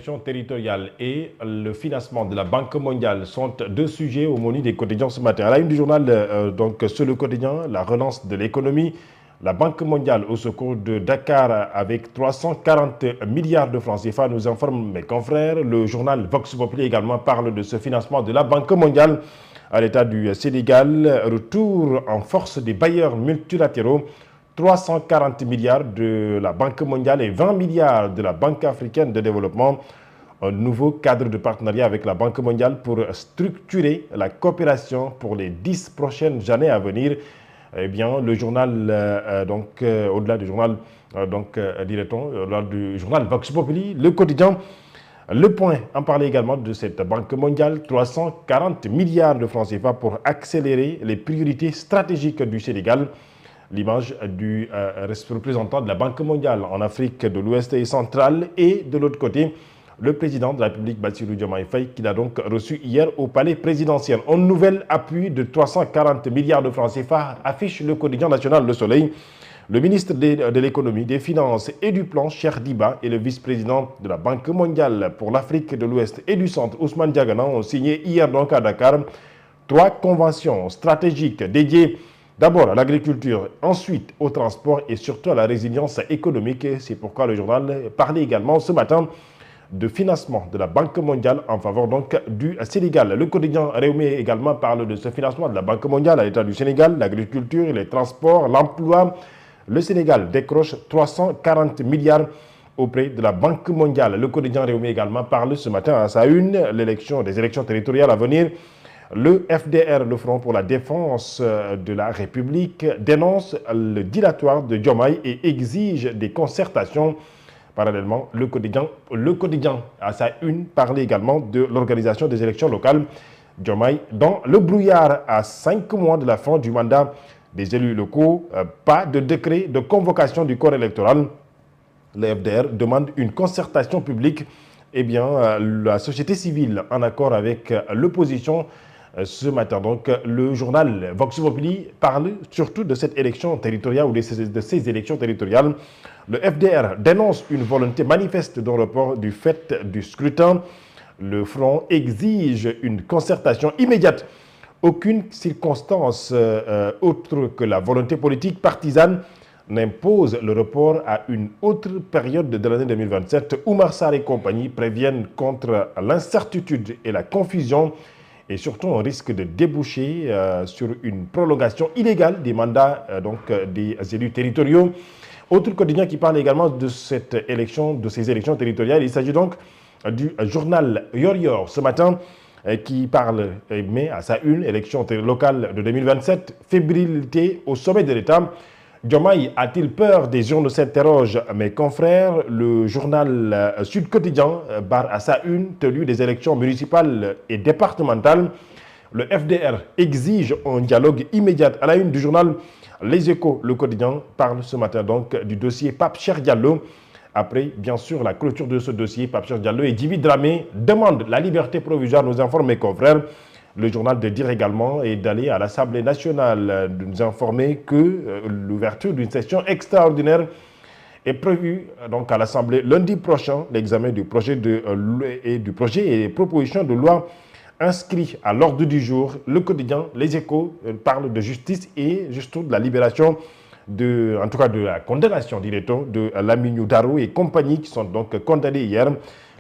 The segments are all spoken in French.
élections territoriales et le financement de la Banque mondiale sont deux sujets au menu des quotidiens ce matin. À la une du journal, sur le quotidien, la relance de l'économie, la Banque mondiale au secours de Dakar avec 340 milliards de francs CFA, nous informent mes confrères. Le journal Vox Populi également parle de ce financement de la Banque mondiale à l'État du Sénégal. Retour en force des bailleurs multilatéraux. 340 milliards de la Banque mondiale et 20 milliards de la Banque africaine de développement. Un nouveau cadre de partenariat avec la Banque mondiale pour structurer la coopération pour les 10 prochaines années à venir. Eh bien, le journal, au-delà du journal, au-delà du journal Vox Populi, le quotidien, Le Point en parlait également de cette Banque mondiale, 340 milliards de francs CFA pour accélérer les priorités stratégiques du Sénégal. L'image du représentant de la Banque mondiale en Afrique de l'Ouest et centrale et de l'autre côté, le président de la République, Bassirou Diomaye Faye, qu'il a donc reçu hier au palais présidentiel. Un nouvel appui de 340 milliards de francs CFA affiche le quotidien national Le Soleil. Le ministre de l'économie, des finances et du plan, Cheikh Diba, et le vice-président de la Banque mondiale pour l'Afrique de l'Ouest et du Centre, Ousmane Diagana, ont signé hier donc à Dakar 3 conventions stratégiques dédiées d'abord à l'agriculture, ensuite au transport et surtout à la résilience économique. C'est pourquoi le journal parlait également ce matin de financement de la Banque mondiale en faveur donc du Sénégal. Le quotidien Réumi également parle de ce financement de la Banque mondiale à l'État du Sénégal, l'agriculture, les transports, l'emploi. Le Sénégal décroche 340 milliards auprès de la Banque mondiale. Le quotidien Réumi également parle ce matin à sa une des élections territoriales à venir. Le FDR, le Front pour la défense de la République, dénonce le dilatoire de Diomaye et exige des concertations. Parallèlement, le quotidien à sa une parlait également de l'organisation des élections locales. Diomaye dans le brouillard à 5 mois de la fin du mandat des élus locaux. Pas de décret de convocation du corps électoral. Le FDR demande une concertation publique. Eh bien, la société civile, en accord avec l'opposition, ce matin, donc, le journal Vox Populi parle surtout de cette élection territoriale ou de ces élections territoriales. Le FDR dénonce une volonté manifeste de report du fait du scrutin. Le Front exige une concertation immédiate. Aucune circonstance autre que la volonté politique partisane n'impose le report à une autre période de l'année 2027. Oumar Sarr et compagnie préviennent contre l'incertitude et la confusion et surtout un risque de déboucher sur une prolongation illégale des mandats des élus territoriaux. Autre quotidien qui parle également de ces élections territoriales, il s'agit donc du journal Yor ce matin qui parle, mais à sa une, élection locale de 2027, fébrilité au sommet de l'État. Diomaye a-t-il peur des urnes, s'interroge mes confrères. Le journal Sud Quotidien barre à sa une tenue des élections municipales et départementales. Le FDR exige un dialogue immédiat. À la une du journal Les Échos, le quotidien parle ce matin donc du dossier Pape Cheikh Diallo. Après, bien sûr, la clôture de ce dossier, Pape Cheikh Diallo et Djiby Dramé demandent la liberté provisoire, nous informe mes confrères. Le journal de dire également est d'aller à l'Assemblée nationale, de nous informer que l'ouverture d'une session extraordinaire est prévue donc à l'Assemblée lundi prochain. L'examen du projet et propositions de loi inscrits à l'ordre du jour. Le quotidien Les Échos parle de justice et surtout de la libération, en tout cas de la condamnation, dirait-on, de Lamine Darou et compagnie qui sont donc condamnés hier.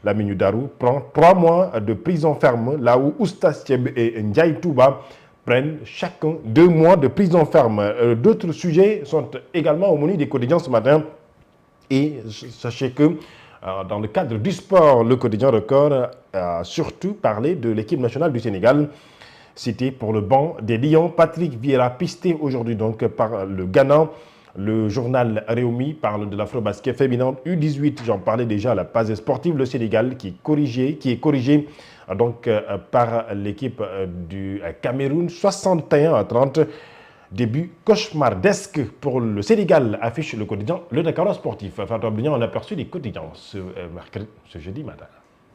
Lamine Darou prend 3 mois de prison ferme, là où Oustas Thieb et Ndiaye Touba prennent chacun 2 mois de prison ferme. D'autres sujets sont également au menu des quotidiens ce matin. Et sachez que dans le cadre du sport, le quotidien Record a surtout parlé de l'équipe nationale du Sénégal. Cité pour le banc des Lions, Patrick Vieira pisté aujourd'hui donc par le Ghana. Le journal Réumi parle de l'afro-basket féminin U18. J'en parlais déjà à la page sportive. Le Sénégal qui est corrigé donc, par l'équipe du Cameroun 61-30. Début cauchemardesque pour le Sénégal, affiche le quotidien Le Dakar sportif. Fatou Abdounia, on a aperçu les quotidiens ce jeudi matin.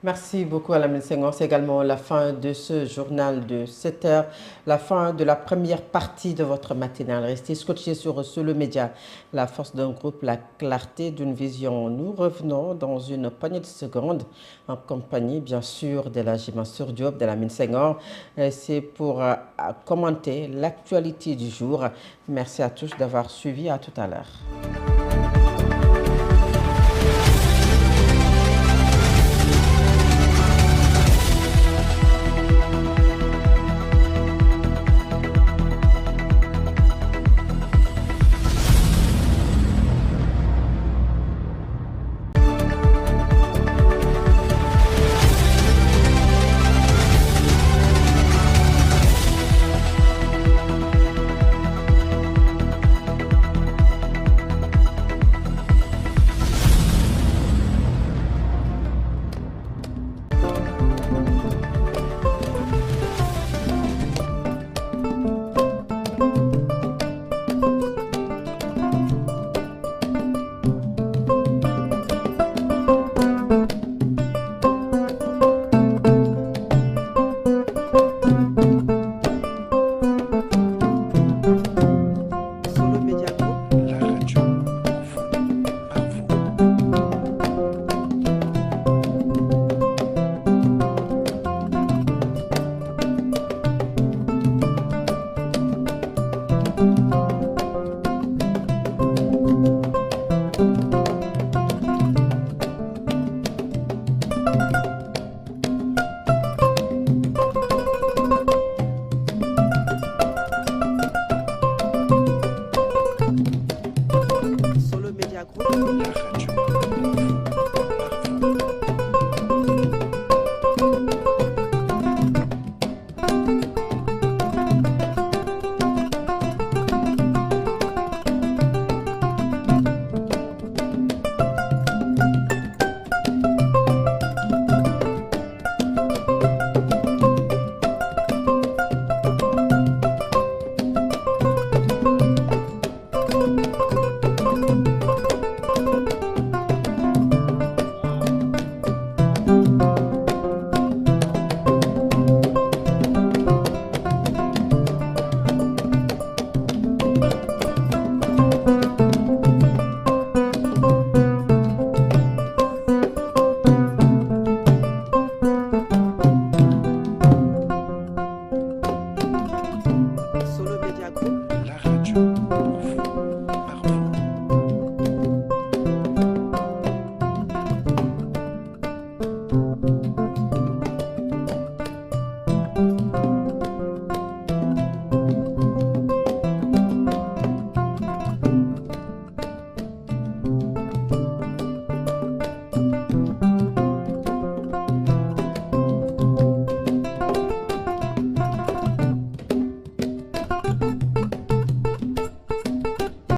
Merci beaucoup à la Senghor. C'est également la fin de ce journal de 7 heures, la fin de la première partie de votre matinale. Restez scotchés sur le média. La force d'un groupe, la clarté d'une vision. Nous revenons dans une poignée de secondes en compagnie, bien sûr, de la Mansour Diop, de la Senghor. C'est pour commenter l'actualité du jour. Merci à tous d'avoir suivi. À tout à l'heure. La radio.